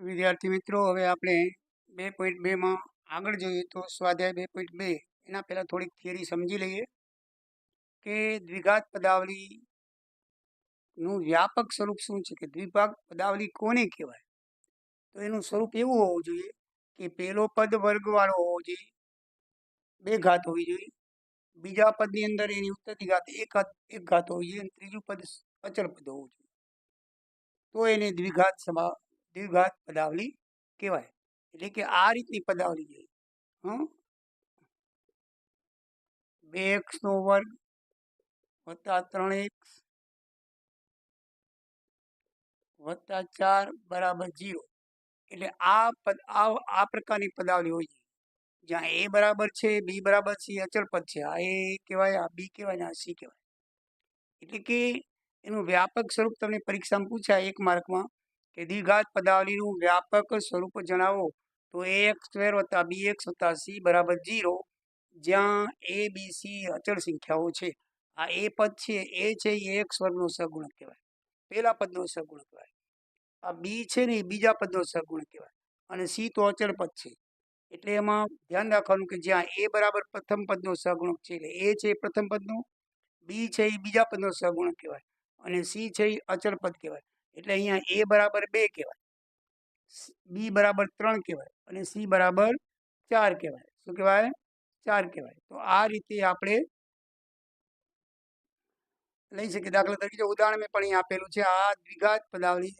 વિદ્યાર્થી મિત્રો, હવે આપણે 2.2 માં આગળ જોઈએ તો સ્વાધ્યાય 2.2 એના પહેલા થોડીક થિયરી સમજી લઈએ કે દ્વિઘાત પદાવલીનું વ્યાપક સ્વરૂપ શું છે, કે દ્વિઘાત પદાવલી કોને કહેવાય. તો એનું સ્વરૂપ એવું હોવું જોઈએ કે પહેલો પદ વર્ગવાળો હોવો જોઈએ, 2 ઘાત હોવી જોઈએ. બીજા પદની અંદર એની ઉત્તરની ઘાત એક ઘાત હોવી જોઈએ અને ત્રીજું પદ અચળ પદ હોવું જોઈએ. તો એને દ્વિઘાત પદાવલી કહેવાય. એટલે કે આ રીતની પદાવલી છે. 2x² વત્તા 3x વત્તા 4 બરાબર 0. એટલે આ પ્રકારની પદાવલી હોય છે જ્યાં a બરાબર છે, b બરાબર c અચળ પદ છે. આ a કહેવાય, આ b કહેવાય, આ c કહેવાય. એટલે કે એનું વ્યાપક સ્વરૂપ તમને પરીક્ષામાં પૂછાય 1 માર્કમાં કે દ્વિઘાત પદાવલીનું વ્યાપક સ્વરૂપ જણાવો. તો ax² વત્તા bx વત્તા c બરાબર 0, જ્યાં a b c અચળ સંખ્યાઓ છે. આ a પદ છે, એ છે એ ax² નો સહગુણક કહેવાય, પહેલા પદનો સહગુણક કહેવાય. આ બી છે ને એ બીજા પદનો સહગુણક કહેવાય અને c તો અચળ પદ છે. એટલે એમાં ધ્યાન રાખવાનું કે જ્યાં a બરાબર પ્રથમ પદનો સહગુણક છે, એટલે a છે એ પ્રથમ પદનો, બી છે એ બીજા પદનો સહગુણક કહેવાય અને સી છે એ અચળ પદ કહેવાય. એટલે અહીંયા a બરાબર 2 કહેવાય, બી બરાબર 3 કહેવાય અને સી બરાબર 4 કહેવાય. શું કહેવાય? 4 કહેવાય. તો આ રીતે આપણે લઈ શકીએ. દાખલા તરીકે ઉદાહરણ મેં પણ અહીં આપેલું છે. આ દ્વિઘાત પદાવલી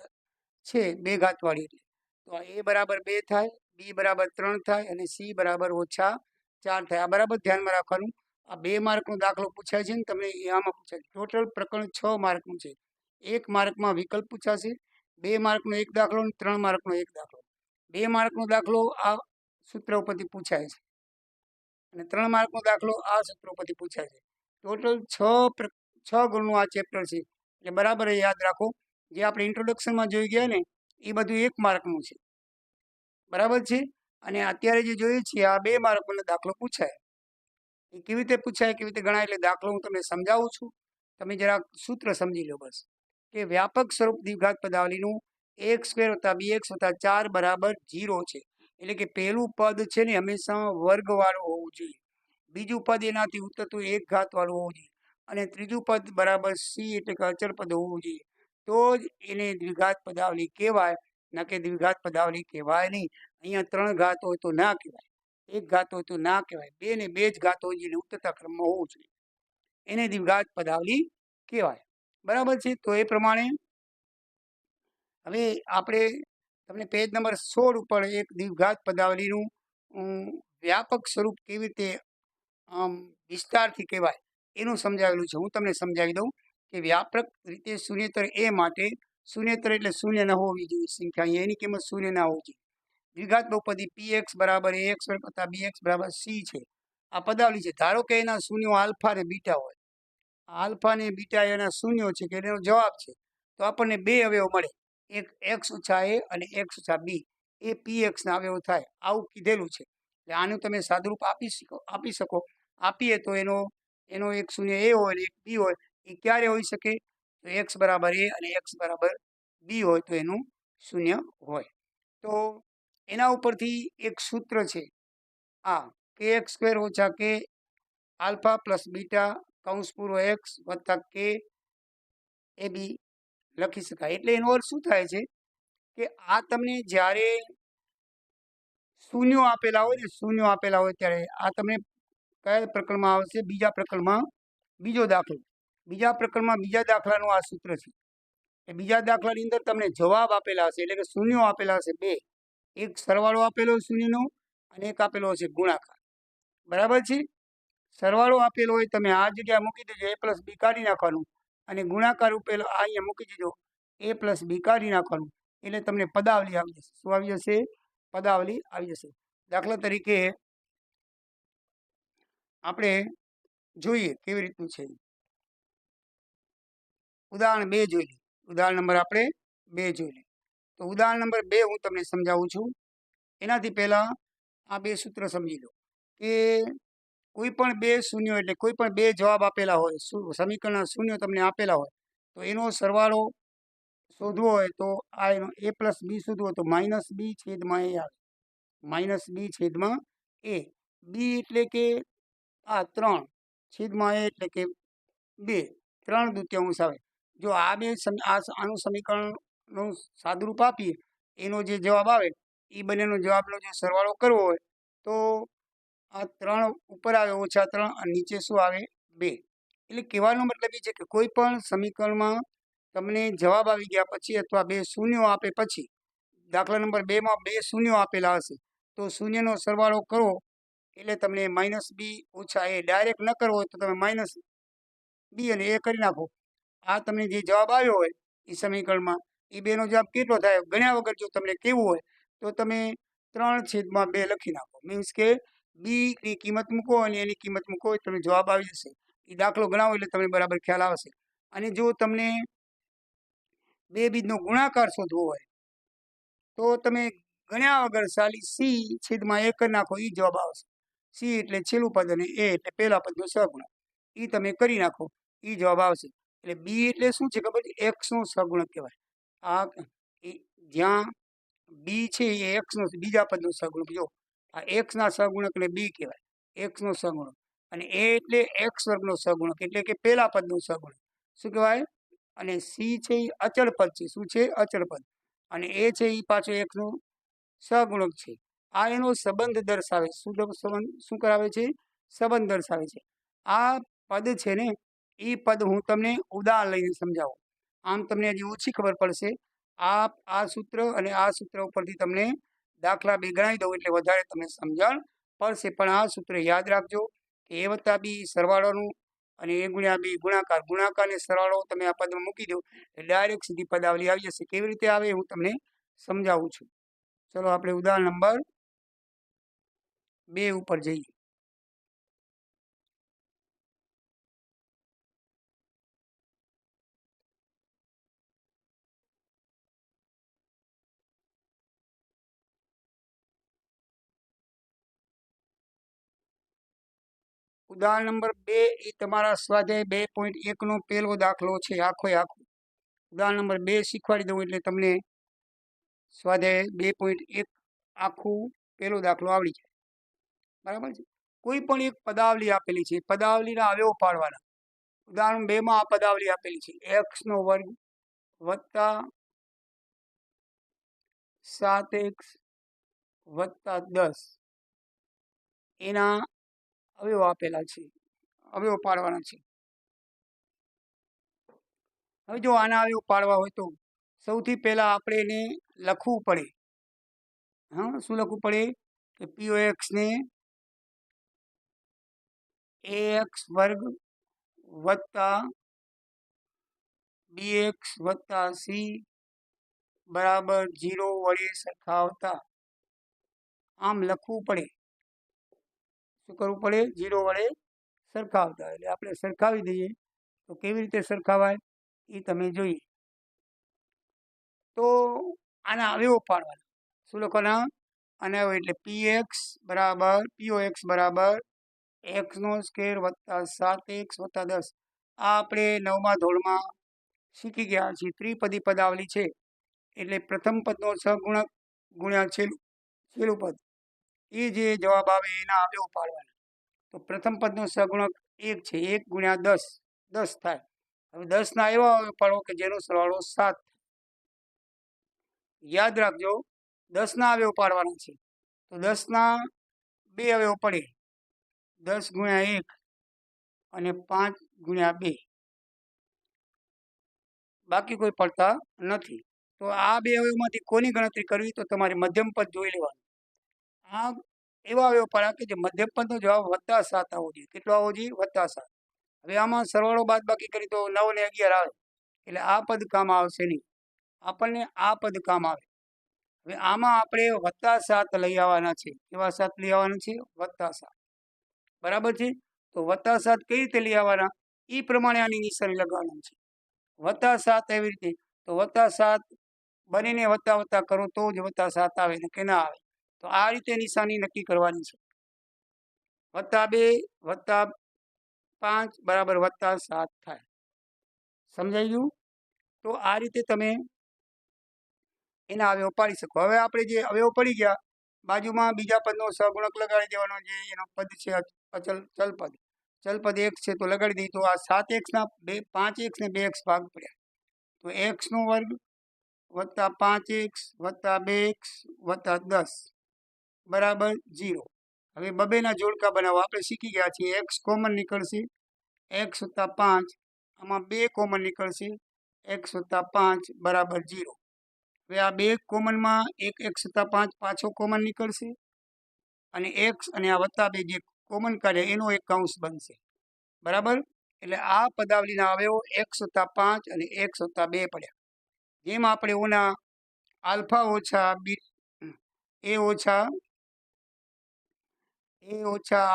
છે, 2 ઘાત વાળી. એટલે તો a બરાબર 2 થાય, બી બરાબર 3 થાય અને સી બરાબર -4 થાય. આ બરાબર ધ્યાનમાં રાખવાનું. આ 2 માર્કનો દાખલો પૂછાય છે ને તમને આમાં પૂછાય. ટોટલ પ્રકરણ 6 માર્કનું છે. 1 માર્કમાં વિકલ્પ પૂછાશે, 2 માર્કનો 1 દાખલો અને 3 માર્કનો 1 દાખલો. 2 માર્કનો દાખલો આ સૂત્ર ઉપરથી પૂછાય છે અને 3 માર્કનો દાખલો આ સૂત્ર ઉપરથી પૂછાય છે. ટોટલ 6 ગુણનું આ ચેપ્ટર છે. એટલે બરાબર યાદ રાખો. જે આપણે ઇન્ટ્રોડક્શનમાં જોઈ ગયા ને એ બધું 1 માર્કનું છે, બરાબર છે. અને અત્યારે જે જોઈએ છીએ આ 2 માર્કનો દાખલો પૂછાય. એ કેવી રીતે પૂછાય, કેવી રીતે ગણાય, એટલે દાખલો હું તમને સમજાવું છું. તમે જરાક સૂત્ર સમજી લો બસ. કે વ્યાપક સ્વરૂપ દ્વિઘાત પદાવલીનું ax² વત્તા bx વત્તા 4 બરાબર 0 છે. એટલે કે પહેલું પદ છે ને હંમેશા વર્ગવાળું હોવું જોઈએ, બીજું પદ એનાથી ઉતરતું 1 ઘાત વાળું હોવું જોઈએ અને ત્રીજું પદ બરાબર c એટલે કે અચળ પદ હોવું જોઈએ. તો જ એને દ્વિઘાત પદાવલી કહેવાય, ના કે દ્વિઘાત પદાવલી કહેવાય નહીં. અહીંયા 3 ઘાત હોય તો ના કહેવાય, 1 ઘાત હોય તો ના કહેવાય, 2 ને 2 જ ઘાત હોય જેને ઉતરતા ક્રમમાં હોવું જોઈએ, એને દ્વિઘાત પદાવલી કહેવાય. બરાબર છે. તો એ પ્રમાણે હવે આપણે તમને પેજ નંબર 16 ઉપર એક દ્વિઘાત પદાવલીનું વ્યાપક સ્વરૂપ કેવી રીતે વિસ્તારથી કહેવાય એનું સમજાવેલું છે. હું તમને સમજાવી દઉં કે વ્યાપક રીતે શૂન્યતર એ માટે, શૂન્યતર એટલે શૂન્ય ન હોવી જોઈએ સંખ્યા, અહીંયા એની કિંમત શૂન્ય ના હોવી જોઈએ. દ્વિઘાત બહુપદી px બરાબર ax² વત્તા bx બરાબર c છે. આ પદાવલી છે. ધારો કે એના શૂન્યો આલ્ફા અને બીટા હોય. આલ્ફા અને બીટા એના શૂન્યો છે કે એનો જવાબ છે. તો આપણને 2 અવયવ મળે, એક x - a અને x - b. એ px ના અવયવ થાય, આવું કીધેલું છે. એટલે આનું તમે સાદુરૂપ આપી શકો. આપીએ તો એનો એક શૂન્ય a હોય અને એક b હોય. એ ક્યારે હોઈ શકે? તો x બરાબર a અને x બરાબર b હોય તો એનું શૂન્ય હોય. તો એના ઉપરથી એક સૂત્ર છે, આ kx² ઓછા k આલ્ફા પ્લસ બીટા કૌંસ પૂરો x વત્તા k ab લખી શકાય. એટલે એનો અર્થ શું થાય છે કે આ તમને જ્યારે શૂન્યો આપેલા હોય ત્યારે આ તમને કયા પ્રકરણમાં આવશે? બીજા પ્રકરણમાં બીજો દાખલો. બીજા પ્રકરણમાં બીજા દાખલાનું આ સૂત્ર છે. એ બીજા દાખલાની અંદર તમને જવાબ આપેલા હશે, એટલે કે શૂન્યો આપેલા હશે 2. એક સરવાળો આપેલો શૂન્યનો અને એક આપેલો હશે ગુણાકાર. બરાબર છે. સરવાળો આપેલો હોય તમે આ જગ્યાએ મૂકી દેજો, a પ્લસ b કાઢી નાખવાનું અને ગુણાકાર ઉપેલો આ અહીંયા મૂકી દીધો, a પ્લસ b કાઢી નાખવાનું. એટલે તમને પદાવલી આવી જશે. શું આવી જશે? પદાવલી આવી જશે. દાખલા તરીકે આપણે જોઈએ કેવી રીતનું છે. ઉદાહરણ 2 જોઈ લઈએ. ઉદાહરણ નંબર આપણે 2 જોઈ લઈએ. તો ઉદાહરણ નંબર 2 હું તમને સમજાવું છું. એનાથી પહેલા આ 2 સૂત્ર સમજી લો કે કોઈ પણ 2 શૂન્યો, એટલે કોઈ પણ 2 જવાબ આપેલા હોય, સમીકરણના શૂન્યો તમને આપેલા હોય તો એનો સરવાળો શોધવો હોય તો આ એનો a પ્લસ બી શોધવો હોય તો માઇનસ બી છેદમાં એ આવે, માઇનસ બી છેદમાં એ. બી એટલે કે આ 3 છેદમાં એ એટલે કે 2, 3/2 આવે. જો આ બે આનું સમીકરણનું સાદુરૂપ આપીએ એનો જે જવાબ આવે એ બંનેનો જવાબનો જે સરવાળો કરવો હોય તો આ 3 ઉપર આવે -3 અને નીચે શું આવે 2. એટલે કહેવાનો મતલબ એ છે કે કોઈ પણ સમીકરણમાં તમને જવાબ આવી ગયા પછી અથવા 2 શૂન્યો આપે પછી, દાખલા નંબર 2માં 2 શૂન્યો આપેલા હશે તો શૂન્યનો સરવાળો કરો એટલે તમને માઇનસ બી ઓછા એ. ડાયરેક્ટ ન કરવો હોય તો તમે માઇનસ બી અને એ કરી નાખો. આ તમને જે જવાબ આવ્યો હોય એ સમીકરણમાં એ બેનો જવાબ કેટલો થાય ગણ્યા વગર જો તમને કેવું હોય તો તમે 3/2 લખી નાખો. મીન્સ કે બી ની કિંમત મૂકો અને એની કિંમત મૂકો એટલે તમને જવાબ આવી જશે. એ દાખલો ગણાવો એટલે તમને બરાબર ખ્યાલ આવશે. અને જો તમને બે બીજનો ગુણાકાર શોધવો હોય તો તમે ગણ્યા વગર ખાલી સી છેદમાં એ કરી નાખો, એ જવાબ આવશે. સી એટલે છેલ્લું પદ અને એ એટલે પહેલા પદનો સહગુણક. એ તમે કરી નાખો એ જવાબ આવશે. એટલે બી એટલે શું છે ખબર છે? એક્સનો સહગુણક કહેવાય. આ જ્યાં બી છે એ એક્સનો બીજા પદનો સહગુણક. જો આ એક્સના સહગુણકને બી કહેવાય, એક્સનો સહગુણક. અને એ એટલે એક્સ વર્ગનો સહગુણક એટલે કે પહેલા પદનો સહગુણક. શું કહેવાય? અને સી છે એ અચળ પદ છે. શું છે? અચળ પદ. અને એ છે એ પાછો એક્સનો સહગુણક છે. આ એનો સંબંધ દર્શાવે. શું કરાવે છે? સંબંધ દર્શાવે છે. આ પદ છે ને એ પદ હું તમને ઉદાહરણ લઈને સમજાવું. આમ તમને હજી ઓછી ખબર પડશે. આ સૂત્ર અને આ સૂત્ર ઉપરથી તમને દાખલા 2 ગણાવી દઉં એટલે વધારે તમને સમજણ પડશે. પણ આ સૂત્ર યાદ રાખજો કે એ વત્તા બી સરવાળોનું અને એ ગુણ્યા બી ગુણાકાર, ગુણાકાર ને સરવાળો તમે આ પદમાં મૂકી દો એટલે ડાયરેક્ટ સીધી પદાવલી આવી જશે. કેવી રીતે આવે હું તમને સમજાવું છું. ચલો આપણે ઉદાહરણ નંબર 2 ઉપર જઈએ. ઉદાહરણ નંબર 2 એ તમારા સ્વાધ્યાય 2.1 નો પહેલો દાખલો છે. આખો ઉદાહરણ નંબર 2 શીખવાડી દઉં એટલે તમને સ્વાધ્યાય 2.1 આખું પહેલો દાખલો આવડી જાય. બરાબર છે? કોઈ પણ એક પદાવલી આપેલી છે, પદાવલીના અવયવો પાડવાના. ઉદાહરણ 2માં આ પદાવલી આપેલી છે x² વત્તા 7x વત્તા 10 એના અવયવો આપેલા છે, અવયવો પાડવાના છે. હવે જો આના અવયવો પાડવા હોય તો સૌથી પહેલા આપણે એને લખવું પડે. હા, શું લખવું પડે? કે POX ને ax² વત્તા bx વત્તા c બરાબર 0 વડે સરખાવતા. આમ લખવું પડે. શું કરવું પડે? 0 વડે સરખાવતા. એટલે આપણે સરખાવી દઈએ તો કેવી રીતે સરખાવાય એ તમે જોઈએ. તો આના અવયવો પાડવાના. શું લખવાના? આના અવયવ એટલે POX બરાબર x² વત્તા 7x વત્તા 10. આ આપણે 9મા ધોરણમાં શીખી ગયા છીએ. ત્રિપદી પદાવલી છે. એટલે પ્રથમ પદનો સહગુણક ગુણ્યા છેલ્લું પદ, એ જે જવાબ આવે એના અવયવો પાડવાના. તો પ્રથમ પદનો સહગુણક 1 છે, 1 ગુણ્યા 10 10 થાય. હવે 10 ના એવા અવયવ પાડો કે જેનો સરવાળો 7. યાદ રાખજો 10 ના અવયવ પાડવાના છે. તો 10 ના 2 અવયવ પડે, 10 ગુણ્યા 1 અને 5 ગુણ્યા 2. બાકી કોઈ પડતા નથી. તો આ બે અવયવમાંથી કોની ગણતરી કરવી તો તમારે મધ્યમ પદ જોઈ લેવાનું. આ એવા અવયવ પાડ્યા કે જે મધ્યમ પદનો જવાબ +7 આવવો જોઈએ. કેટલો આવવો જોઈએ? +7. હવે આમાં સરવાળો બાદબાકી કરી તો 9 ને 11 આવે એટલે આ પદ કામ આવશે નહીં. આપણને આ પદ કામ આવે. હવે આમાં આપણે +7 લઈ આવવાના છે. કેવા 7 લઈ આવવાના છે? +7. બરાબર છે? તો +7 કઈ રીતે લઈ આવવાના એ પ્રમાણે આની નિશાની લગાવવાની છે. +7 એવી રીતે તો +7 બંનેને વત્તા કરો તો જ +7 આવે ને કે ના આવે. તો આ રીતે નિશાની નક્કી કરવાની છે. +2 +5 બરાબર +7 થાય. સમજાઈ ગયું? તો આ રીતે તમે એના અવયવ પાડી શકો. હવે આપણે જે અવયવ પડી ગયા, બાજુમાં બીજા પદનો સહગુણક લગાડી દેવાનો, જે એનો પદ છે અચલ ચલપદ. ચલપદ x છે તો લગાડી દઈએ, તો આ 7x ના 5x ને 2x ભાગ પડ્યા, તો x નો વર્ગ વત્તા 5x વત્તા 2x વત્તા 10 બરાબર 0. હવે બબેના જોડકા બનાવો. આપણે શીખી ગયા છીએ, x કોમન નીકળશે, x વત્તા 5, આમાં 2 કોમન નીકળશે, x વત્તા 5 બરાબર 0. હવે આ 2 કોમનમાં એક x વત્તા 5 પાછો કોમન નીકળશે, અને x અને આ વત્તા 2 જે કોમન કાઢ્યા એનો એક કૌંસ બનશે, બરાબર. એટલે આ પદાવલીના અવયવો x વત્તા 5 અને x વત્તા 2 પડ્યા. જેમ આપણે ઓના આલ્ફા ઓછા બી એ ઓછા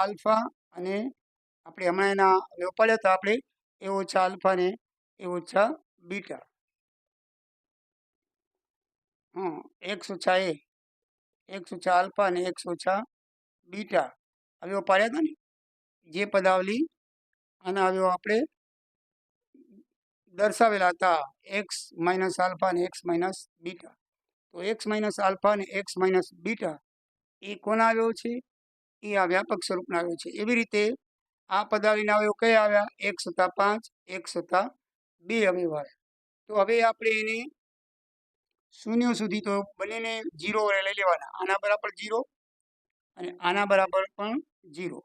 આલ્ફા, અને આપણે હમણાં એના અવયવ પડ્યા હતા, આપણે એ ઓછા આલ્ફા ને એ ઓછા બીટા, એક્સ ઓછા એ, એક્સ ઓછા આલ્ફા અને એક્સ ઓછા બીટા અવયવ પાડ્યા હતા ને, જે પદાવલી આના અવયવ આપણે દર્શાવેલા હતા, એક્સ માઇનસ આલ્ફા અને એક્સ માઇનસ બીટા. તો એક્સ માઇનસ આલ્ફા અને એક્સ માઇનસ બીટા એ કોના અવયવ છે? એ આ વ્યાપક સ્વરૂપના અવયવ છે. એવી રીતે આ પદાવલીના અવયવ કયા આવ્યા? એક્સ વત્તા 5, એક્સ વત્તા 2 અવયવ આવ્યા. તો હવે આપણે એને શૂન્યો સુધી તો બંનેને 0 લઈ લેવાના. આના બરાબર 0 અને આના બરાબર પણ 0.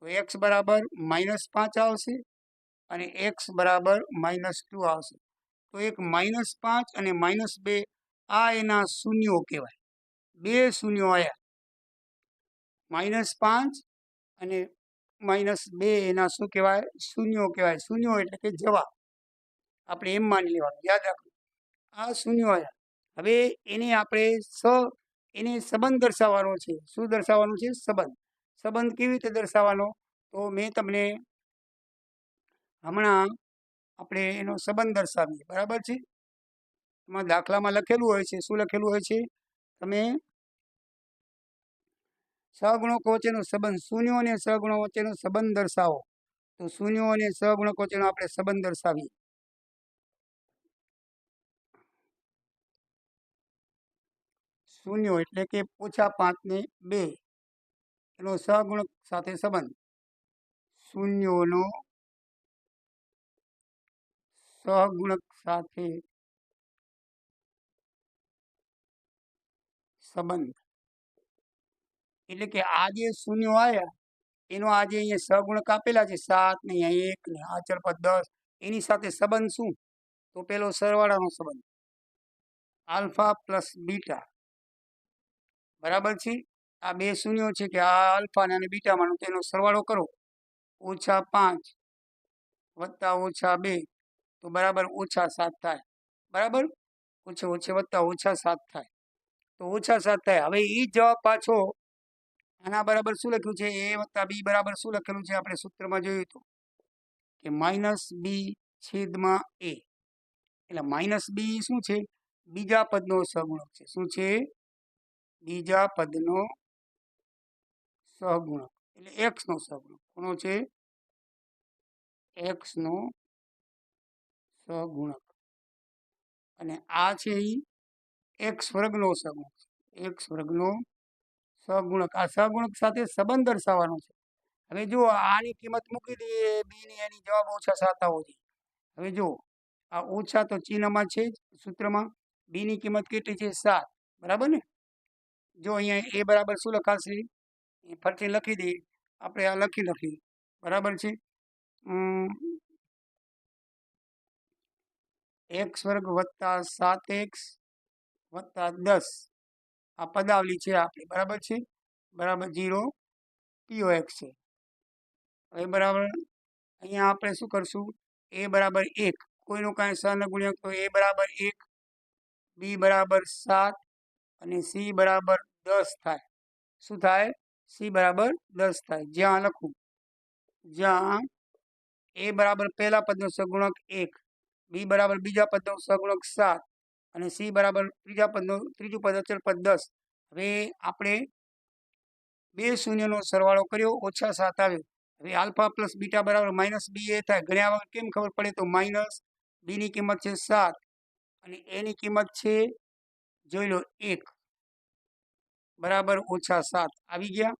તો એક્સ બરાબર -5 આવશે અને એક્સ બરાબર -2 આવશે. તો એક -5 અને -2 આ એના શૂન્યો કહેવાય. 2 શૂન્યો આવ્યા, -5 અને -2 એના શું કહેવાય? શૂન્યો કહેવાય. શૂન્યો એટલે કે જવાબ, આપણે એમ માની લેવાનું, યાદ રાખો. આ શૂન્યો આવ્યા. હવે એને આપણે એને સંબંધ દર્શાવવાનો છે. શું દર્શાવવાનું છે? સંબંધ. સંબંધ કેવી રીતે દર્શાવવાનો? તો મેં તમને હમણાં આપણે એનો સંબંધ દર્શાવીએ, બરાબર છે. એમાં દાખલામાં લખેલું હોય છે. શું લખેલું હોય છે? તમે સહગુણકો વચ્ચેનો સંબંધ, શૂન્યો અને સહગુણકો વચ્ચેનો સંબંધ દર્શાવો. તો શૂન્યો અને સહગુણકો વચ્ચેનો આપણે સંબંધ દર્શાવીએ. શૂન્યો એટલે કે -5 ને 2 એનો સહગુણક સાથે સંબંધ. શૂન્યોનો સહગુણક સાથે સંબંધ એટલે કે આ જે શૂન્યો આવ્યા એનો આ જે અહીંયા સહગુણક આપેલા છે 7 ને અહીંયા 1 ને આ ચલપદ 10, એની સાથે સંબંધ શું? તો પેલો સરવાળાનો સંબંધ, આલ્ફા પ્લસ બીટા, બરાબર છે. આ 2 શૂન્યો છે કે આ આલ્ફા અને બીટામાંનો, તેનો સરવાળો કરો, -5 વત્તા -2 તો બરાબર -7 થાય, બરાબર. ઓછે ઓછે વત્તા -7 થાય, તો -7 થાય. હવે એ જવાબ પાછો આના બરાબર શું લખ્યું છે? a વત્તા b બરાબર શું લખેલું છે? આપણે સૂત્રમાં જોયું હતું કે -b છેદમાં a. એટલે -b શું છે? બીજા પદનો સહગુણક છે. શું છે? બીજા પદનો સહગુણક, એટલે x નો સહગુણક. કોનો છે? x નો સહગુણક. અને આ છે એ x વર્ગનો સહગુણક છે. x વર્ગનો સહગુણક. આ સહગુણક સાથે સંબંધ દર્શાવવાનો છે. હવે જો આની કિંમત મૂકી દઈએ b ની, એની જવાબ -7 આવવો જોઈએ. હવે જો આ ઓછા તો ચિહ્નમાં છે જ સૂત્રમાં, b ની કિંમત કેટલી છે? 7, બરાબર ને. જો અહીંયા a બરાબર શું લખાશે? ફરીથી લખી દઈએ, આપણે આ લખી બરાબર છે. x વર્ગ વત્તા 7x વત્તા 10 આ પદાવલી છે આપણી, બરાબર છે. બરાબર 0 POX છે. હવે બરાબર અહીંયા આપણે શું કરશું? a બરાબર 1, કોઈનું કાંઈ સહગુણ્યક, તો a બરાબર 1, b બરાબર 7 અને c બરાબર 10 થાય. શું થાય? c બરાબર 10 થાય. જ્યાં લખું, જ્યાં a બરાબર પહેલા પદનો સહગુણક 1, b બરાબર બીજા પદનો સહગુણક 7 અને c બરાબર ત્રીજું પદ અચળ પદ 10. હવે આપણે 2 શૂન્યનો સરવાળો કર્યો, -7 આવ્યો. હવે આલ્ફા પ્લસ બીટા બરાબર -b એ થાય. ઘણ્યા વગર કેમ ખબર પડે? તો માઇનસ b ની કિંમત છે 7 અને a ની કિંમત છે જોઈ લો 1 બરાબર -7 આવી ગયા.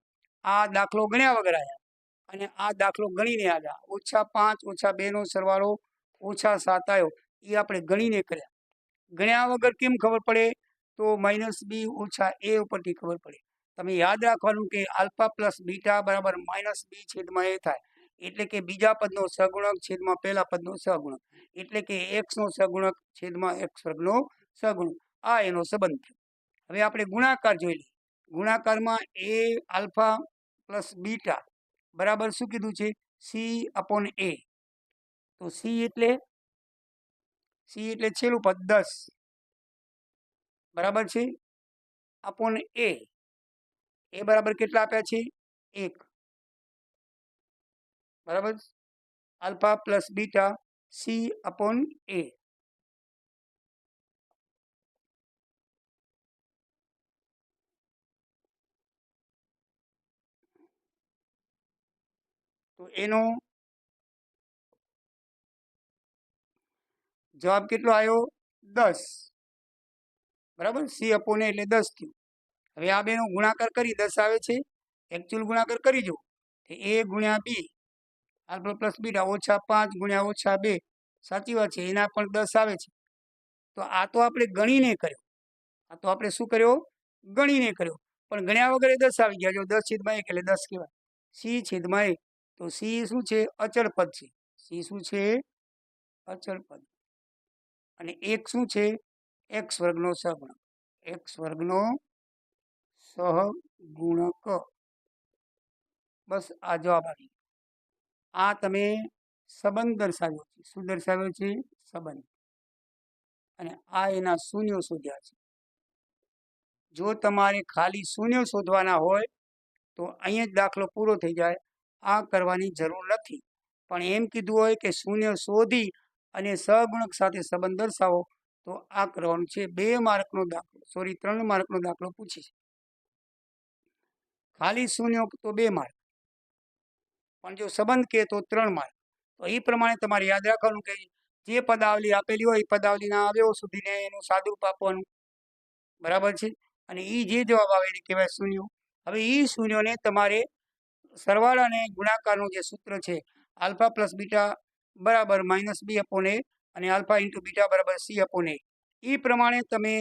આ દાખલો ગણ્યા વગર આવ્યા અને આ દાખલો ગણીને આવ્યા. -5 -2 નો સરવાળો -7 આવ્યો. એ આપણે ગણીને કર્યા. ગણ્યા વગર કેમ ખબર પડે? તો -b - a ઉપરથી ખબર પડે. તમે યાદ રાખવાનું કે આલ્ફા પ્લસ બીટા બરાબર -b/a થાય. એટલે કે બીજા પદનો સહગુણક છેદમાં પહેલા પદનો સહગુણક. એટલે કે x નો સહગુણક છેદમાં x વર્ગનો સહગુણક. આ એનો સંબંધ થયો. હવે આપણે ગુણાકાર જોઈ લઈએ. ગુણાકારમાં a આલ્ફા પ્લસ બીટા બરાબર શું કીધું છે? c/a. તો c એટલે છેલ્લું પદ 10 બરાબર છે અપોન a. એ બરાબર કેટલા આપ્યા છે? 1 બરાબર. Alpha plus beta c/a. તો એનો જવાબ કેટલો આવ્યો? 10 બરાબર. c/a એટલે 10 થયું. હવે આ બેનો ગુણાકાર કરી 10 આવે છે. એકચ્યુઅલ ગુણાકાર કરી જો a ગુણ્યા b આલ્ફા પ્લસ બીટા -5 ગુણ્યા -2 સાચી વાત છે. એના પણ 10 આવે છે. તો આ તો આપણે ગણીને કર્યો. આ તો આપણે શું કર્યો? ગણીને કર્યો. પણ ગણ્યા વગર 10 આવી ગયા. જો 10/1 એટલે 10 કહેવાય. c/a. તો c શું છે? અચળ પદ છે. c શું છે? અચળ પદ. અને 1 શું છે? x વર્ગનો સહગુણક. x વર્ગનો સહગુણક. બસ આ જવાબ આવી ગયો. આ તમે સંબંધ દર્શાવ્યો છે. શું દર્શાવ્યો છે? સંબંધ. અને આ એના શૂન્યો શોધ્યા છે. જો તમારે ખાલી શૂન્યો શોધવાના હોય તો અહીંયા જ દાખલો પૂરો થઈ જાય. આ કરવાની જરૂર નથી. પણ એમ કીધું હોય કે શૂન્ય શોધી અને સહગુણક સાથે સંબંધ દર્શાવો તો આ કરવાનું છે. 2 માર્કનો દાખલો, સોરી 3 માર્કનો દાખલો પૂછી છે. ખાલી શૂન્યો તો 2 માર્ક, પણ જો સંબંધ કે તો 3 માર્ક. તો એ પ્રમાણે તમારે યાદ રાખવાનું કે જે પદાવલી આપેલી હોય એ પદાવલીના અવયવો શોધીને એનું સાદુરૂપ આપવાનું. બરાબર છે. અને એ જે જવાબ આવે એને કહેવાય શૂન્યો. હવે એ શૂન્યોને તમારે સરવાળા અને ગુણાકારનું જે સૂત્ર છે આલ્ફા પ્લસ બીટા બરાબર -b/a અને આલ્ફા ઇન્ટુ બીટા બરાબર c/a. એ પ્રમાણે તમે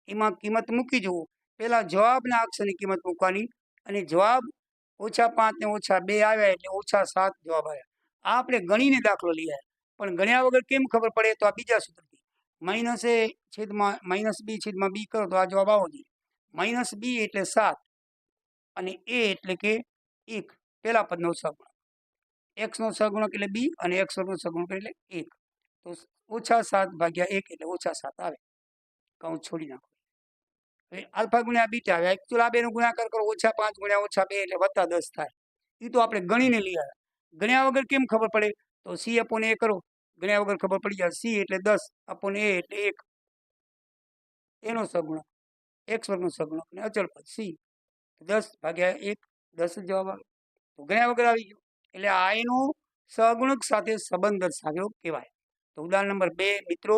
એમાં કિંમત મૂકી જુઓ. પહેલા જવાબના અક્ષરની કિંમત મૂકવાની અને જવાબ -5 ને -2 આવ્યા એટલે -7 જવાબ આવ્યા. આ આપણે ગણીને દાખલો લઈ આવ્યા. પણ ગણ્યા વગર કેમ ખબર પડે? તો આ બીજા સૂત્રથી -b/b કરો તો આ જવાબ આવો જોઈએ. -b એટલે 7 અને a એટલે કે 1 પહેલા પદનો સહગુણક. x નો સહગુણક એટલે b અને x વર્ગનો સહગુણક એટલે 1. તો -7/1 એટલે -7 આવે. કૌંસ છોડી નાખો. હવે આલ્ફા ગુણ્યા બીટા આવે. એકચ્યુઅલ આ બેનો ગુણાકાર કરો -5 ગુણ્યા -2 એટલે +10 થાય. એ તો આપણે ગણીને લઈ આવ્યા. ગણ્યા વગર કેમ ખબર પડે? તો c/a કરો. ગણ્યા વગર ખબર પડી જાય. c એટલે 10/a એટલે 1 એનો સહગુણક, x વર્ગનો સહગુણક અને અચળ પદ c. 10/1 10 જવાબ આવે. તો ગણ્યા વગર આવી ગયો. એટલે આ એનો સહગુણક સાથે સંબંધ દર્શાવ્યો કહેવાય. તો ઉદાહરણ નંબર 2 મિત્રો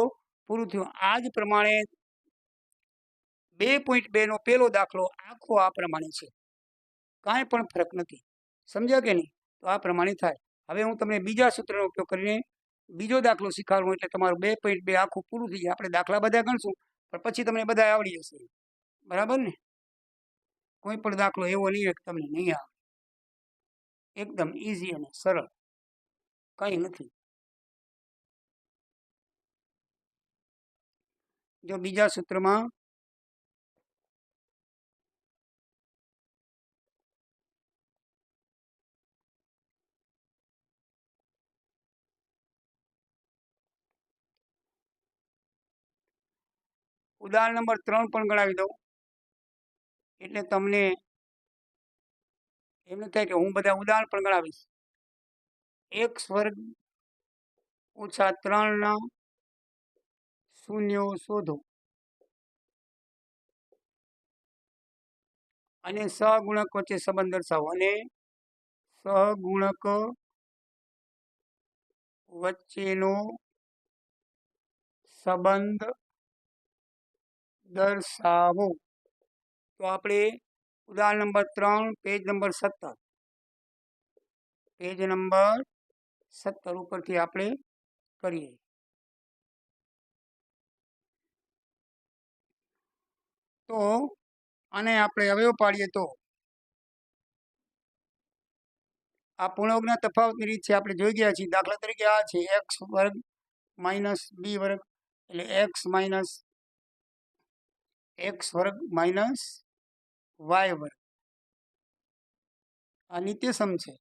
પૂરું થયું. આ જ પ્રમાણે 2.2 નો પહેલો દાખલો આખો આ પ્રમાણે છે. કાંઈ પણ ફરક નથી. સમજ્યા કે નહીં? તો આ પ્રમાણે થાય. હવે હું તમને બીજા સૂત્રનો ઉપયોગ કરીને બીજો દાખલો શીખવાડું એટલે તમારું 2.2 આખું પૂરું થઈ જાય. આપણે દાખલા બધા ગણશું પણ પછી તમને બધા આવડી જશે. બરાબર ને? કોઈ પણ દાખલો એવો નહીં હોય કે તમને નહીં આવે. એકદમ ઈઝી અને સરળ, કંઈ નથી. જો બીજા સૂત્રમાં ઉદાહરણ નંબર 3 પણ ગણાવી દઉં એટલે તમને એમ થાય કે હું બધા ઉદાહરણ પણ ગણાવીશ. x² - 3 ના શૂન્યો શોધો અને સહગુણક વચ્ચે સંબંધ દર્શાવો. અને સહગુણક વચ્ચેનો સંબંધ દર્શાવો. તો આપણે ઉદાહરણ number 3 page number 17 page number 17 ઉપરથી આપણે કરીએ. તો આને આપણે અવયવ પાડીએ તો આ પૂર્ણાંકના તફાવતની રીત છે, આપણે જોઈ ગયા છીએ. દાખલા તરીકે આ છે x વર્ગ માઇનસ બી વર્ગ એટલે x વર્ગ માઇનસ વાય વર્ગ. આ નિત્યસમ છે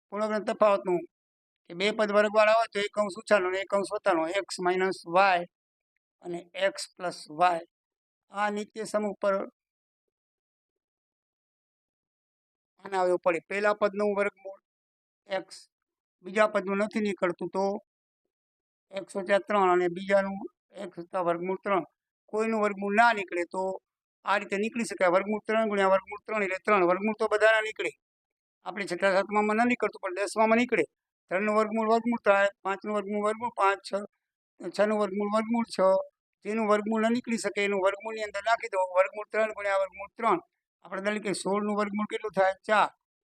પૂર્ણાંકના તફાવતનું, કે બે પદ વર્ગવાળા હોય તો એક અંશ ઉછાળનો અને એક અંશ વધવાનો, એક્સ માઇનસ વાય અને એક્સ પ્લસ વાય. આ નિત્યસમ ઉપર આને આવ્યો પડે. પહેલા પદનું વર્ગમૂળ એક્સ, બીજા પદનું નથી નીકળતું તો એક્સ વત્તા 3 અને બીજાનું એક્સ વત્તા વર્ગમૂળ 3. કોઈનું વર્ગમૂળ ના નીકળે તો આ રીતે નીકળી શકાય. વર્ગમૂળ 3 ગુણ્યા વર્ગમૂળ 3 એટલે 3. વર્ગમૂળ તો બધાના નીકળે. આપણે છઠ્ઠા સાતમામાં ન નીકળતું પણ 10મામાં નીકળે. 3નું વર્ગમૂળ વર્ગમૂળ થાય, 5નું વર્ગમૂળ વર્ગમૂળ 5, 6નું વર્ગમૂળ વર્ગમૂળ 6. જેનું વર્ગમૂળ ન નીકળી શકે એનું વર્ગમૂળની અંદર નાખી દો. વર્ગમૂળ 3 ગુણ્યા વર્ગમૂળ 3. આપણે ધારી કે 16નું વર્ગમૂળ કેટલું થાય? 4.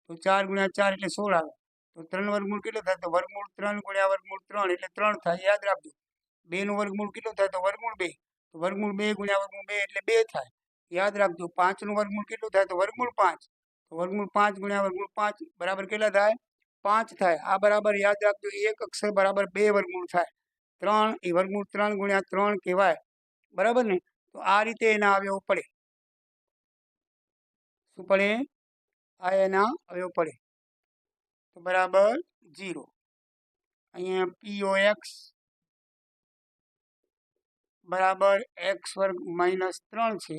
તો 4 ગુણ્યા 4 એટલે 16 આવે. તો 3નું વર્ગમૂળ કેટલું થાય? તો વર્ગમૂળ 3 ગુણ્યા વર્ગમૂળ 3 એટલે 3 થાય. યાદ રાખજો. 2નું વર્ગમૂળ કેટલું થાય? તો વર્ગમૂળ 2. તો વર્ગમૂળ 2 ગુણ્યા વર્ગમૂળ 2 એટલે 2 થાય. યાદ રાખજો. 5નું વર્ગમૂળ કેટલું થાય? તો વર્ગમૂળ 5. તો વર્ગમૂળ 5 ગુણ્યા વર્ગમૂળ 5 બરાબર કેટલા થાય? 5 થાય. આ બરાબર યાદ રાખજો. એક અક્ષર બરાબર 2 વર્ગમૂળ થાય. 3 એ વર્ગમૂળ 3 ગુણ્યા 3 કહેવાય. બરાબર ને? તો આ રીતે એના અવયવ પડે. શું પડે? આ એના અવયવ પડે. તો બરાબર 0. અહીંયા POX બરાબર x વર્ગ માઇનસ 3 છે.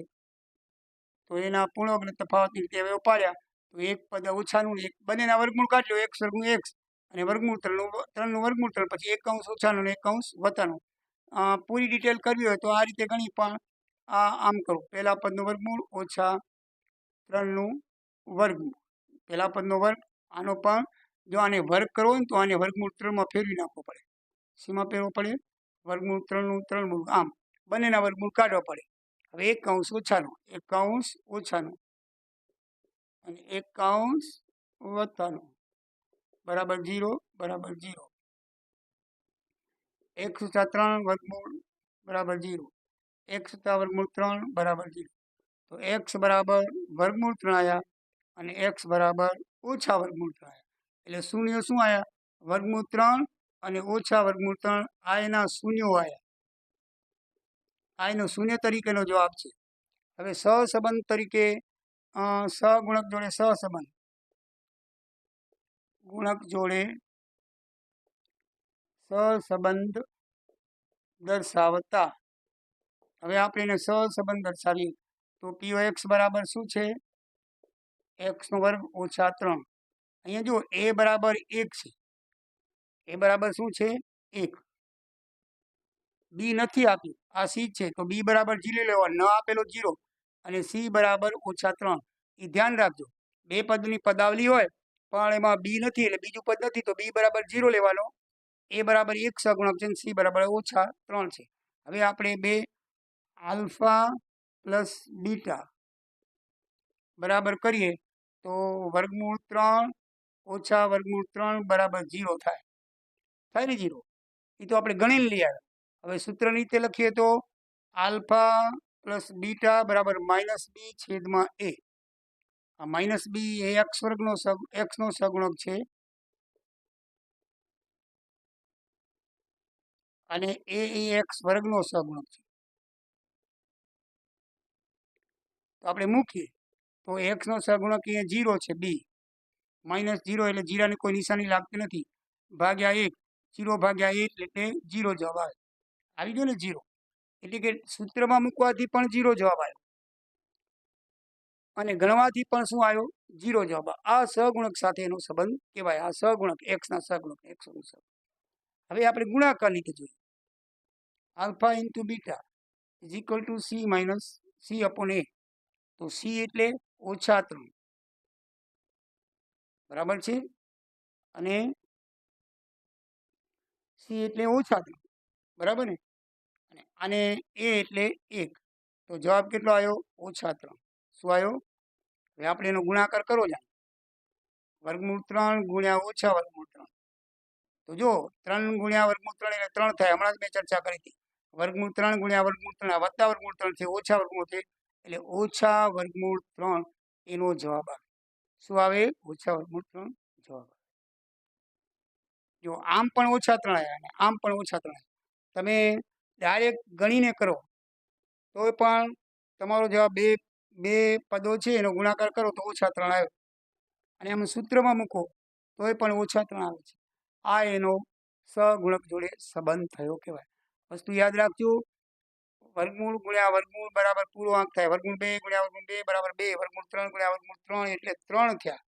તો એના પૂર્ણાંકને તફાવતની રીતે અવયવ પાડ્યા તો એક પદ ઓછાનું એક બંનેના વર્ગમૂળ કાઢ લો. x વર્ગનું x અને વર્ગમૂળ 3નું વર્ગમૂળ 3, પછી એક અંશ ઓછાનો અને એક અંશ વધવાનો. પૂરી ડિટેલ કરવી હોય તો આ રીતે ગણી પણ આમ કરો. પહેલા પદનું વર્ગમૂળ ઓછા 3નું વર્ગમૂળ. પહેલા પદનો વર્ગ, આનો પણ જો આને વર્ગ કરવો હોય ને તો આને વર્ગમૂળ 3માં ફેરવી નાખવો પડે. શેમાં ફેરવો પડે? વર્ગમૂળ 3નું 3 મૂળ. આમ બંનેના વર્ગમૂળ કાઢવા પડે. હવે એક અંશ ઓછાનો, એક અંશ ઓછાનો અને એક અંશ વધવાનો બરાબર 0 બરાબર 0. x વત્તા 3 વર્ગમૂળ બરાબર 0. x વત્તા વર્ગમૂળ 3 બરાબર 0. તો x બરાબર વર્ગમૂળ 3 આવ્યા અને x બરાબર ઓછા વર્ગમૂળ 3 આવ્યા. એટલે શૂન્ય શું આવ્યા? વર્ગમૂળ 3 અને ઓછા વર્ગમૂળ 3. આ એના શૂન્યો આવ્યા. આ એનો શૂન્ય તરીકેનો જવાબ છે. હવે સહસંબંધ તરીકે સહગુણક જોડે સહસંબંધ, ગુણક જોડે સહસંબંધ દર્શાવતા. હવે આપણે એને સહસંબંધ દર્શાવીએ તો POX બરાબર શું છે? x નો વર્ગ ઓછા 3. અહીંયા જુઓ a બરાબર 1 છે. a બરાબર શું છે? 1. b નથી આપ્યું, આ c છે તો b બરાબર 0 લેવા, ન આપેલો 0 અને c બરાબર ઓછા 3. એ ધ્યાન રાખજો. બે પદની પદાવલી હોય પણ એમાં b નથી એટલે બીજું પદ નથી તો b બરાબર 0 લેવાનો. a બરાબર 1 સહગુણક છે, c બરાબર ઓછા 3 છે. હવે આપણે બે આલ્ફા પ્લસ બીટા બરાબર કરીએ તો વર્ગમૂળ 3 ઓછા વર્ગમૂળ 3 બરાબર 0 થાય. થાય ને 0? એ તો આપણે ગણીને લઈ આવ્યા. હવે સૂત્ર રીતે લખીએ તો આલ્ફા પ્લસ બીટા બરાબર માઇનસ બી છેદમાં a. આ માઇનસ બી એ એક્સ નો સહગુણક છે અને એ એક્સ વર્ગનો સહગુણક છે. તો આપણે મૂકીએ તો એક્સ નો સહગુણક અહીંયા 0 છે, બી માઇનસ 0 એટલે જીરાની કોઈ નિશાની લાગતી નથી. ભાગ્યા 1, 0 ભાગ્યા 1 એટલે 0 જવાબ આવે. આવી ગયો ને 0? એટલે કે સૂત્રમાં મૂકવાથી પણ 0 જવાબ આવ્યો અને ગણવાથી પણ શું આવ્યો? 0 જવાબ. આ સહગુણક સાથે એનો સંબંધ કહેવાય. આ સહગુણક એક્સ ના સહગુણક એક્સ નું સહગુણક. હવે આપણે ગુણાકાર રીતે જોઈએ. Alpha into beta is equal to C minus C upon A. તો સી એટલે ઓછા 3 બરાબર છે અને સી એટલે ઓછા 3 બરાબર ને, અને એ એટલે 1. તો જવાબ કેટલો આવ્યો? -3. શું આવ્યો? હવે આપણે એનો ગુણાકાર કરો જાય. √3 ગુણ્યા -3. તો જો 3 ગુણ્યા √3 એટલે 3 થાય. હમણાં જ મેં ચર્ચા કરી હતી. √3 ગુણ્યા √3 વત્તા √3 છે, ઓછા √3 છે, એટલે -√3 એનો જવાબ આવે. શું આવે? -√3 જવાબ આવે. જો આમ પણ -3 આવ્યા અને આમ પણ -3 આવ્યા. તમે ડાયરેક્ટ ગણીને કરો તોય પણ તમારો જવાબ બે પદો છે એનો ગુણાકાર કરો તો -3 આવ્યો. અને આમ સૂત્રમાં મૂકો તોય પણ -3 આવે છે. આ એનો સહગુણક જોડે સંબંધ થયો કહેવાય. વસ્તુ યાદ રાખજો. વર્ગમૂળ ગુણ્યા વર્ગમૂળ બરાબર પૂર્ણાંક થાય. √2 ગુણ્યા √2 બરાબર 2. √3 ગુણ્યા √3 એટલે 3 થયા.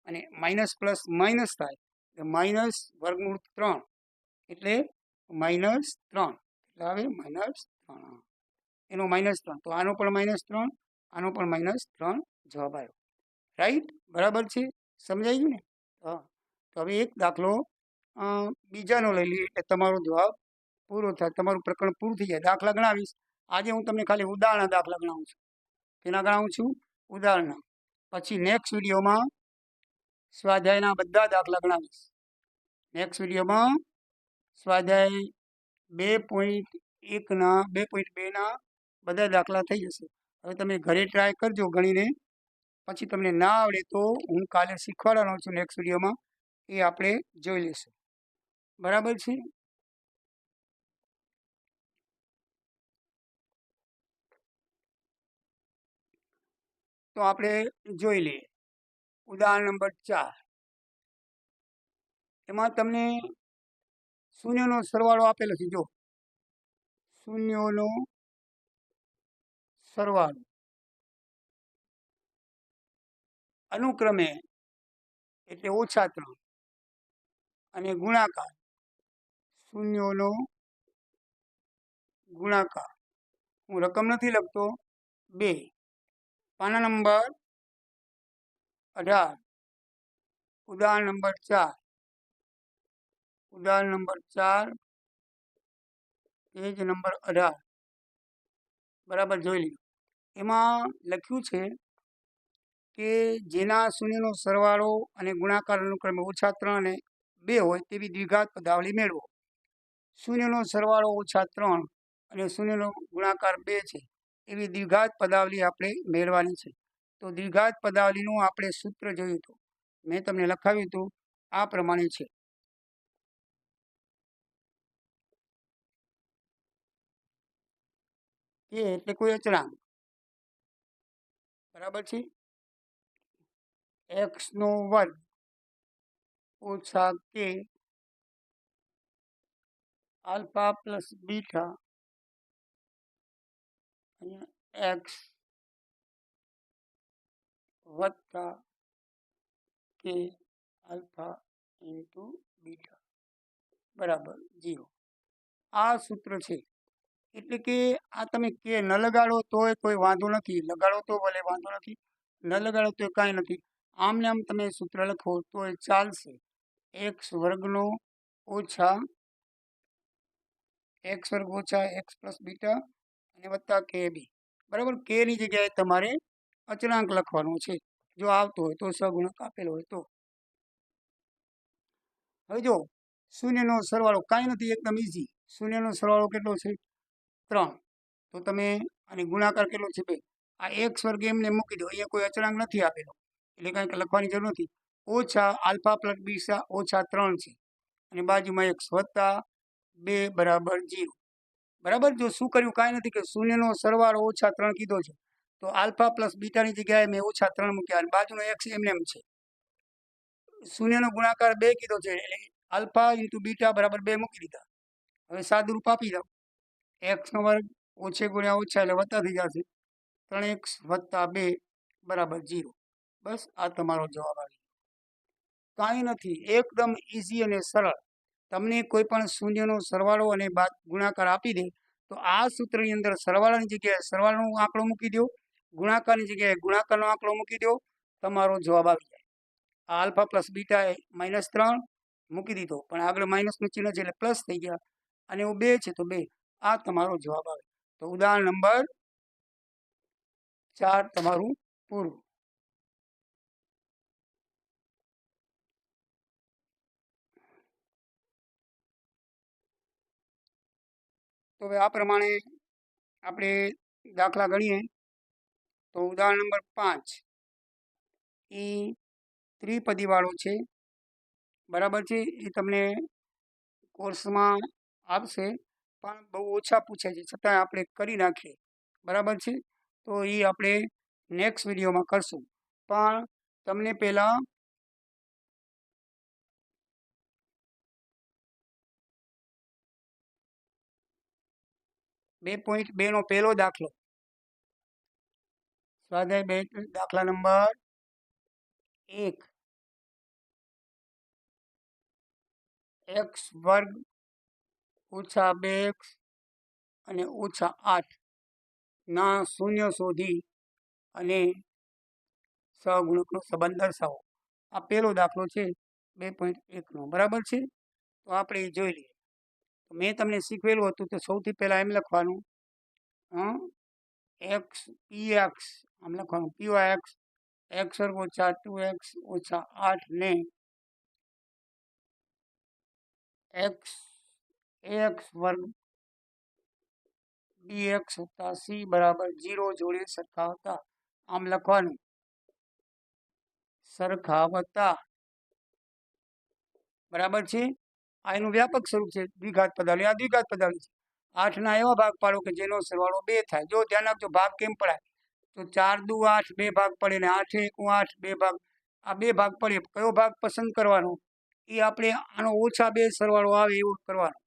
અને માઇનસ પ્લસ માઇનસ થાય -√3 એટલે -3. એટલે આવે -3. એનો -3. તો આનો પણ -3, આનો પણ -3 જવાબ આવ્યો. રાઈટ? બરાબર છે? સમજાઈ ગયું ને? હા. તો હવે એક દાખલો બીજાનો લઈ લઈએ એટલે તમારો જવાબ પૂરો થાય. તમારું પ્રકરણ પૂરું થઈ જાય. દાખલા ગણાવીશ. આજે હું તમને ખાલી ઉદાહરણ દાખલા ગણાવું છું. કેના ગણાવું છું? ઉદાહરણ. પછી નેક્સ્ટ વિડીયોમાં સ્વાધ્યાયના બધા દાખલા ગણાવીશ. નેક્સ્ટ વિડીયોમાં સ્વાધ્યાય 2.1ના 2.2ના બધા દાખલા થઈ જશે. હવે તમે ઘરે ટ્રાય કરજો ગણીને. પછી તમને ના આવડે તો હું કાલે શીખવાડવાનો છું નેક્સ્ટ વિડીયોમાં. એ આપણે જોઈ લઈશું. બરાબર છે? તો આપણે જોઈ લઈએ. ઉદાહરણ નંબર 4. એમાં તમને શૂન્યનો સરવાળો આપેલો છે. જો શૂન્યોનો સરવાળો અનુક્રમે એટલે -3 અને ગુણાકાર શૂન્યોનો ગુણાકાર. હું રકમ નથી લખતો. 2. પાના નંબર 18. ઉદાહરણ નંબર 4. ઉદાહરણ નંબર 4 પેજ નંબર 18. બરાબર જોઈ લીધું. એમાં લખ્યું છે કે જેના શૂન્યનો સરવાળો અને ગુણાકાર અનુક્રમે -3 અને 2 હોય તેવી દ્વિઘાત પદાવલી મેળવો. શૂન્યનો સરવાળો -3 અને શૂન્યનો ગુણાકાર 2 છે એવી દ્વિઘાત પદાવલી આપણે મેળવવાની છે. તો દ્વિઘાત પદાવલીનું આપણે સૂત્ર જોયું હતું. મેં તમને લખાવ્યું હતું. આ પ્રમાણે છે. કે એટલે કોઈ અચળાંક. બરાબર છે? x² ઓછા k આલ્ફા પ્લસ બીટા અને x વત્તા k આલ્ફા ઇન્ટુ બીટા બરાબર 0. આ સૂત્ર છે. એટલે કે આ તમે કે ન લગાડો તોય કોઈ વાંધો નથી, લગાડો તો ભલે વાંધો નથી, ન લગાડો તો કાંઈ નથી. આમને આમ તમે સૂત્ર લખો તો એ ચાલશે. x² ઓછા x² ઓછા x પ્લસ બીટા અને વત્તા kb. બરાબર? k ની જગ્યાએ તમારે અચળાંક લખવાનો છે જો આવતો હોય તો, સહગુણક આપેલો હોય તો. હવે જો શૂન્યનો સરવાળો કાંઈ નથી, એકદમ ઈઝી. શૂન્યનો સરવાળો કેટલો છે? 3. તો તમે અને ગુણાકાર કેટલો છે? 2. આ x² એમને મૂકી દો. અહીંયા કોઈ અચળાંક નથી આપેલો એટલે કાંઈક લખવાની જરૂર નથી. ઓછા આલ્ફા પ્લસ બીટા ઓછા 3 છે અને બાજુમાં x વત્તા 2 બરાબર 0. બરાબર? જો શું કર્યું? કાંઈ નથી કે શૂન્યનો સરવાળો -3 કીધો છે તો આલ્ફા પ્લસ બીટાની જગ્યાએ મેં -3 મૂક્યા અને બાજુનો x એમને એમ છે. શૂન્યનો ગુણાકાર 2 કીધો છે એટલે આલ્ફા ઇન્ટુ બીટા બરાબર 2 મૂકી દીધા. હવે સાદુરૂપ આપી દો. x² ઓછે ગુણ્યા ઓછા એટલે વત્તા થઈ જશે. 3x વત્તા 2 બરાબર 0. બસ આ તમારો જવાબ આવી. કાંઈ નથી, એકદમ ઈઝી અને સરળ. તમને કોઈ પણ શૂન્યનો સરવાળો અને ગુણાકાર આપી દે તો આ સૂત્રની અંદર સરવાળાની જગ્યાએ સરવાળાનો આંકડો મૂકી દો, ગુણાકારની જગ્યાએ ગુણાકારનો આંકડો મૂકી દો, તમારો જવાબ આવી જાય. આ આલ્ફા પ્લસ બીટા એ -3 મૂકી દીધો પણ આગળ માઇનસનું ચિહ્ન છે એટલે પ્લસ થઈ ગયા અને એવું 2 છે તો 2. આ તમારો જવાબ આવે. તો ઉદાહરણ નંબર 4 તમારું પૂરું. તો હવે આ પ્રમાણે આપણે દાખલા ગણીએ. તો ઉદાહરણ નંબર 5 એ ત્રિપદી વાળો છે, બરાબર છે. એ તમને કોર્સમાં આપશે, પણ બહુ ઓછા પૂછે છે, છતાં આપણે કરી નાખીએ, બરાબર છે. તો એ આપણે નેક્સ્ટ વિડીયોમાં કરશું. પણ તમને પહેલાં 2.2 નો પહેલો દાખલો, સ્વાધ્યાય 2 દાખલા નંબર 1, x વર્ગ ઓછા 2x અને ઓછા 8 ના શૂન્ય શોધી અને સહગુણકનો સંબંધ દર્શાવો. આ પહેલો દાખલો છે 2.1 નો, બરાબર છે. તો આપણે એ જોઈ લઈએ. તો મેં તમને શીખવેલું હતું તો સૌથી પહેલાં એમ લખવાનું એક્સ પી એક્સ, આમ લખવાનું પી એક્સ, એક્સ વર્ગ ઓછા 2x ઓછા 8 ને એક્સ એક્સ વર્ગ bx વત્તા c બરાબર 0 જોડે સરખાવતા. આમ લખવાનું સરખાવતા, બરાબર છે. આ એનું વ્યાપક સ્વરૂપ છે, દ્વિઘાત પદાવલી. આ દ્વિઘાત પદાવલી છે. 8 ના એવા ભાગ પાડો કે જેનો સરવાળો 2 થાય. જો ધ્યાન રાખજો ભાગ કેમ પડાય, તો 4 દુ 8 2 ભાગ પડે ને 8 એકુ 8 2 ભાગ, આ 2 ભાગ પડે. કયો ભાગ પસંદ કરવાનો એ આપણે આનો ઓછા 2 સરવાળો આવે એવું કરવાનો.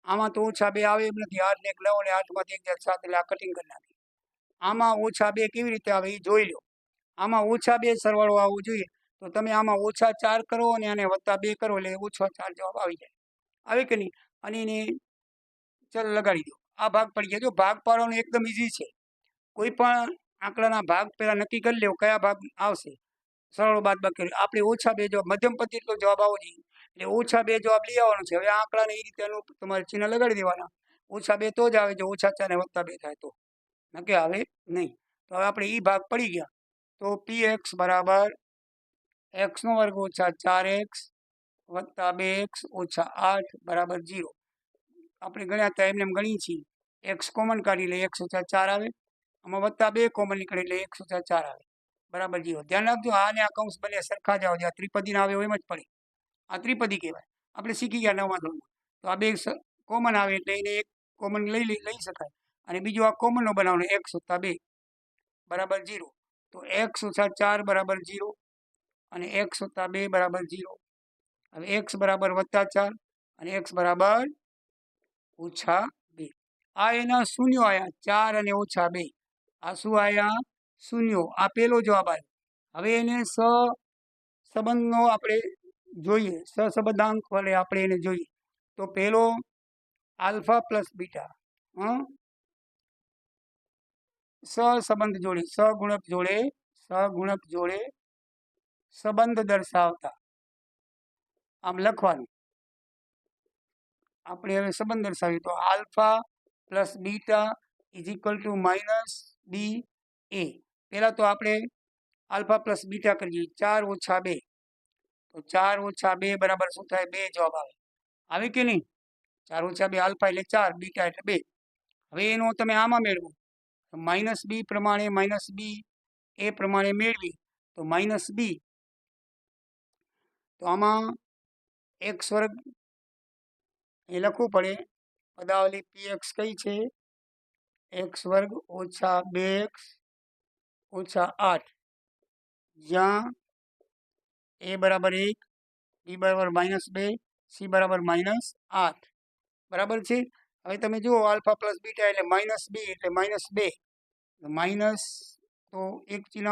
આમાં તો ઓછા 2 આવે એમ નથી. 8 ને 1 9 અને 8 માંથી 1 7 એટલે આ કટિંગ કરી નાખી. આમાં ઓછા 2 કેવી રીતે આવે એ જોઈ લો. આમાં ઓછા 2 સરવાળો આવવો જોઈએ, તો તમે આમાં ઓછા 4 કરો અને આને વત્તા 2 કરો એટલે ઓછા 4 જવાબ આવી જાય. આવે કે નહીં? અને એને ચલ લગાડી દો. આ ભાગ પડી ગયા. જો ભાગ પાડવાનો એકદમ ઈઝી છે. કોઈ પણ આંકડાના ભાગ પહેલા નક્કી કરી લેવો કયા ભાગ આવશે. સરળ બાદબાકી આપણે ઓછા 2 જવાબ, મધ્યમ પદ જેટલો જવાબ આવવો જોઈએ. એટલે ઓછા 2 જવાબ લઈ આવવાનો છે. હવે આ આંકડાને એ રીતે તમારે ચિહ્ન લગાડી દેવાના. ઓછા 2 તો જ આવે જો ઓછા 4 ને વત્તા 2 થાય તો, નકે આવે નહીં. તો હવે આપણે એ ભાગ પડી ગયા. તો પી એક્સ બરાબર એક્સનો વર્ગ ઓછા 4x વત્તા 2x ઓછા 8 બરાબર 0. આપણે ગણ્યા હતા એમને એમ ગણીએ છીએ. એક્સ કોમન કાઢી એટલે 1 ઓછા 4 આવે. આમાં વત્તા 2 કોમન નીકળે એટલે 1 ઓછા 4 આવે, બરાબર 0. ધ્યાન રાખજો આ ને આ કૌંસ બંને સરખા જ આવે. આ ત્રિપદી ના આવે એમ જ પડે. આ ત્રિપદી કહેવાય. આપણે શીખી ગયા 9મા ધોરણમાં. તો આ 2 કોમન આવે એટલે એને એક કોમન લઈ શકાય. અને બીજું આ કોમનનો બનાવવાનો 1 વત્તા 2 બરાબર 0. તો 1 ઓછા 4 બરાબર 0 અને 1 વત્તા 2 બરાબર 0. હવે x બરાબર વત્તા 4 અને x બરાબર ઓછા 2. આ એના શૂન્યો આયા 4 અને ઓછા 2. આ શું આયા? શૂન્યો. આ પહેલો જવાબ આવ્યો. હવે એને સહસંબંધનો આપણે જોઈએ, સહસંબંધાંક વડે આપણે એને જોઈએ. તો પહેલો આલ્ફા પ્લસ બીટા સહસંબંધ જોડે, સહગુણક જોડે સંબંધ દર્શાવતા. આમ લખવાનું. આપણે હવે સંબંધ દર્શાવીએ તો alpha plus beta is equal to minus B A. પહેલાં તો આપણે આલ્ફા પ્લસ બીટા કરીએ 4 ઓછા 2. તો 4 ઓછા 2 બરાબર શું થાય? 2 જવાબ આવે. આવે કે નહીં? 4 ઓછા 2 આલ્ફા એટલે 4, બીટા એટલે 2. હવે એનો તમે આમાં મેળવો માઇનસ બી પ્રમાણે, માઇનસ બી એ પ્રમાણે મેળવી તો માઇનસ બી. તો આમાં એક્સ વર્ગ એ લખવું પડે. પદાવલી પી એક્સ કઈ છે? એક્સ વર્ગ ઓછા 2x ઓછા 8, જ્યાં એ બરાબર 1, બી બરાબર -2, સી બરાબર -8, બરાબર છે. હવે તમે જુઓ આલ્ફા પ્લસ બીટા એટલે માઇનસ બી એટલે -2. માઇનસ તો એક ચિહ્ન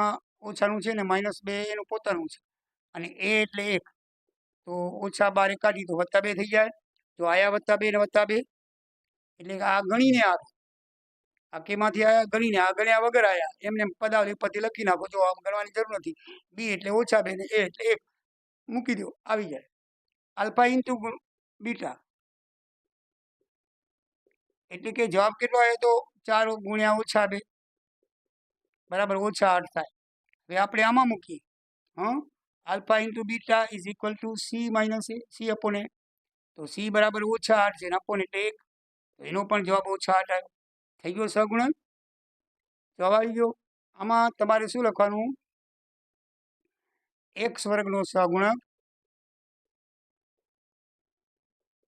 ઓછાનું છે ને -2 એનું પોતાનું છે. અને એ એટલે 1, તો ઓછા 12 કાઢી તો +2 થઈ જાય. જો આયા +2 ને +2 એટલે આ ગણીને આવે. આ કેમાંથી આયા? ગણીને. આ ગણ્યા વગર આયા. એમને પદાવલી ઉપરથી લખી નાખો. જો આમ ગણવાની જરૂર નથી. બી એટલે ઓછા 2 ને એ એટલે 1 મૂકી દો, આવી જાય. આલ્ફા ઇન્ટુ બીટા એટલે કે જવાબ કેટલો આવ્યો? તો 4 ગુણ્યા ઓછા 2. બરાબર -8 થાય. હવે આપણે આમાં મૂકીએ alpha into beta is equal to C minus A, C upon A. તો સી બરાબર -8 છે, અપોન એટલે 1. તો એનો પણ જવાબ -8 આવ્યો. થઈ ગયો સહગુણક? જવાબ આવી ગયો. આમાં તમારે શું લખવાનું? x વર્ગનો સહગુણક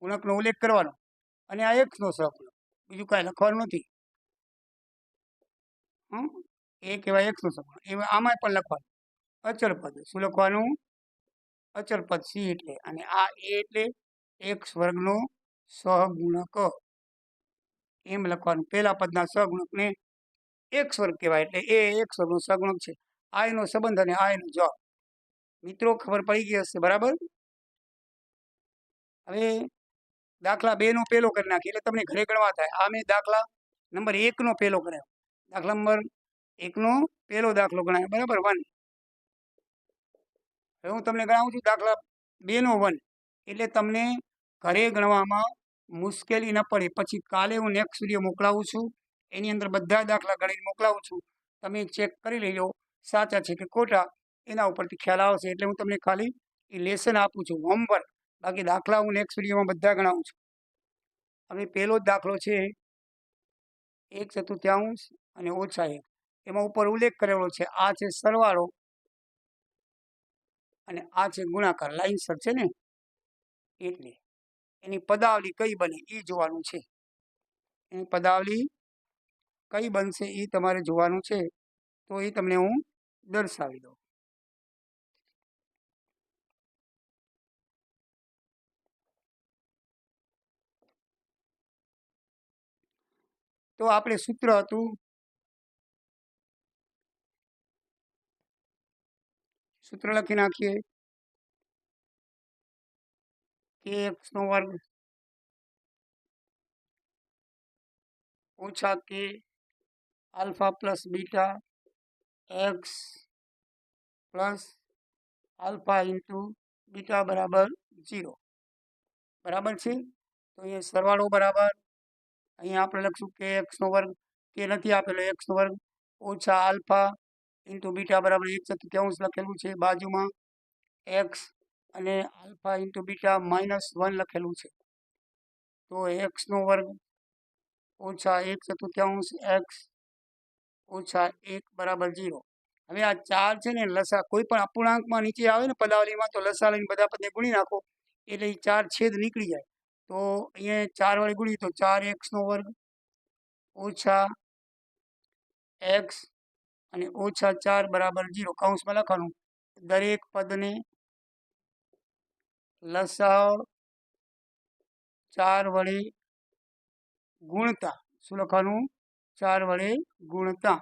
ગુણકનો ઉલ્લેખ કરવાનો અને આ x નો સહગુણક, બીજું કાંઈ લખવાનું નથી. એ કહેવાય x નો સહગુણક. એ આમાં પણ લખવાનું અચળ પદ. શું લખવાનું? અચળ પદ c એટલે, અને આ a એટલે x વર્ગનો સહગુણક એમ લખવાનું. પહેલા પદના સહગુણકને x વર્ગ કહેવાય એટલે એ x વર્ગનો સહગુણક છે. આ એનો સંબંધ અને આ એનો જવાબ. મિત્રો ખબર પડી ગઈ હશે, બરાબર? હવે દાખલા 2 નો પહેલો કરી નાખીએ એટલે તમને ઘરે ગણવા થાય. આ મેં દાખલા નંબર 1 નો પહેલો કરાયો. દાખલા નંબર 1 નો પહેલો દાખલો ગણાયો, બરાબર? 1. હવે હું તમને ગણાવું છું દાખલા 2 નો 1, એટલે તમને ઘરે ગણવામાં મુશ્કેલી ન પડે. પછી કાલે હું નેક્સ્ટ વિડીયો મોકલાવું છું, એની અંદર બધા દાખલા ગણીને મોકલાવું છું. તમે ચેક કરી લેજો સાચા છે કે ખોટા, એના ઉપરથી ખ્યાલ આવશે. એટલે હું તમને ખાલી એ લેસન આપું છું, હોમવર્ક. બાકી દાખલા હું નેક્સ્ટ વિડીયોમાં બધા ગણાવું છું. હવે પહેલો જ દાખલો છે 1/4 અને -1. એમાં ઉપર ઉલ્લેખ કરેલો છે આ છે સરવાળો અને આ છે ગુણાકાર. લાઈનસર છે ને, એટલે એની પદાવલી કઈ બને એ જોવાનું છે. એની પદાવલી કઈ બનશે એ તમારે જોવાનું છે. તો એ તમને હું દર્શાવી દઉં. તો આપણે સૂત્ર હતું, સૂત્ર લખી નાખીએ કે x નો વર્ગ ઓછા કે alpha plus beta x plus alpha into beta બરાબર 0. બરાબર છે? તો અહીંયા સરવાળો બરાબર, અહીંયા આપણે લખશું કે x નો વર્ગ, કે નથી આપેલો, x નો વર્ગ ઓછા આલ્ફા ઇન્ટુ બીટા બરાબર 1/4 લખેલું છે. બાજુમાં x અને આલ્ફા ઇન્ટુ બીટા -1 લખેલું છે. તો x નો વર્ગ ઓછા 1/4 x ઓછા 1 બરાબર 0. હવે આ 4 છે ને લસા, કોઈ પણ અપૂર્ણાંકમાં નીચે આવે ને પદાવલીમાં, તો લસા લઈને બધા પદને ગુણી નાખો એટલે એ 4 છેદ નીકળી જાય. તો અહીંયા 4 વડે ગુણીએ તો 4x નો વર્ગ ઓછા x અને ઓછા 4 બરાબર 0. કૌંસમાં લખવાનું દરેક પદને લસા 4 વડે ગુણતા. શું લખવાનું? 4 વડે ગુણતા.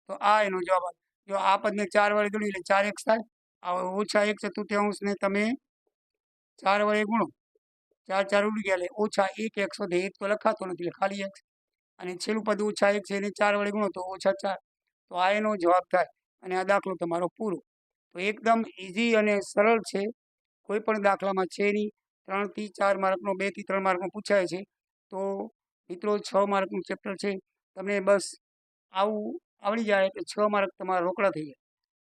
તો આ એનો જવાબ આવે. જો આ પદને 4 વડે ગુણી એટલે 4x થાય. આ ઓછા 1/4 ને તમે 4 વડે ગુણો, 4 4 ઉડી ગયા એટલે ઓછા 1x વધે. 1 તો લખાતો નથી એટલે ખાલી x. અને છેલ્લું પદ ઓછા 1 છે, એને 4 વડે ગુણો તો ઓછા 4. તો આ એનો જવાબ થાય. અને આ દાખલો તમારો પૂરો. તો એકદમ ઇઝી અને સરળ છે. કોઈ પણ દાખલામાં છે નહીં. 3 થી 4 માર્કનો, 2 થી 3 માર્કનો પૂછાય છે. તો મિત્રો 6 માર્કનું ચેપ્ટર છે. તમને બસ આવું આવડી જાય એટલે 6 માર્ક તમારા રોકડા થઈ જાય.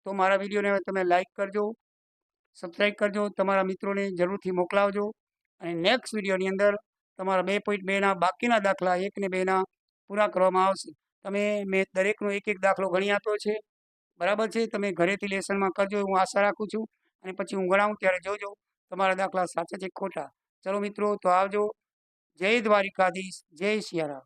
તો મારા વિડીયોને તમે લાઈક કરજો, સબસ્ક્રાઈબ કરજો, તમારા મિત્રોને જરૂરથી મોકલાવજો. અને નેક્સ્ટ વિડીયોની અંદર તમારા 2.2ના બાકીના દાખલા 1 ને 2ના પૂરા કરવામાં આવશે. મેં દરેકનો એક એક દાખલો ગણી આપ્યો છે, બરાબર છે? તમે ઘરેથી લેસનમાં કરજો, હું આશા રાખું છું. અને પછી હું ગણાવું ત્યારે જોજો તમારા દાખલા સાચા છે ખોટા. ચલો મિત્રો, તો આવજો. જય દ્વારિકાધીશ, જય સિયારામ.